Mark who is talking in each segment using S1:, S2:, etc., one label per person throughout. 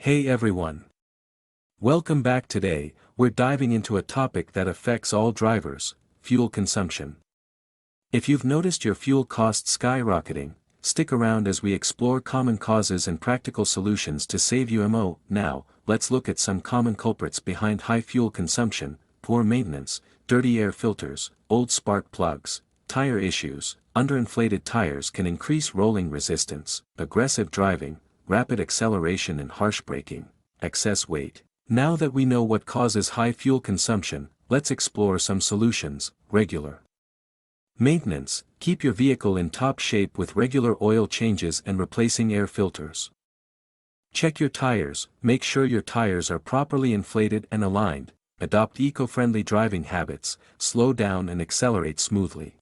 S1: Hey everyone. Welcome back. Today, we're diving into a topic that affects all drivers: fuel consumption. If you've noticed your fuel costs skyrocketing, stick around as we explore common causes and practical solutions to save you MO. Now, let's look at some common culprits behind high fuel consumption: poor maintenance, dirty air filters, old spark plugs, tire issues. Underinflated tires can increase rolling resistance, aggressive driving, rapid acceleration and harsh braking, excess weight. Now that we know what causes high fuel consumption, let's explore some solutions. Regular maintenance: keep your vehicle in top shape with regular oil changes and replacing air filters. Check your tires: make sure your tires are properly inflated and aligned. Adopt eco-friendly driving habits: slow down and accelerate smoothly.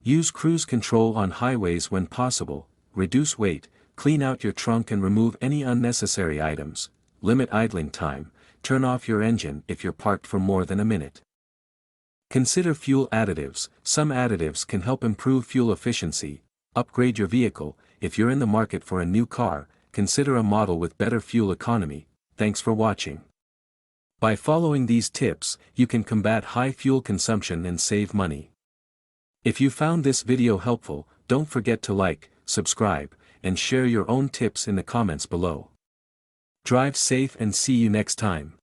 S1: Use cruise control on highways when possible. Reduce weight: clean out your trunk and remove any unnecessary items. Limit idling time: turn off your engine if you're parked for more than a minute. Consider fuel additives: some additives can help improve fuel efficiency. Upgrade your vehicle: if you're in the market for a new car, consider a model with better fuel economy. Thanks for watching. By following these tips, you can combat high fuel consumption and save money. If you found this video helpful, don't forget to like, subscribe, and share your own tips in the comments below. Drive safe and see you next time.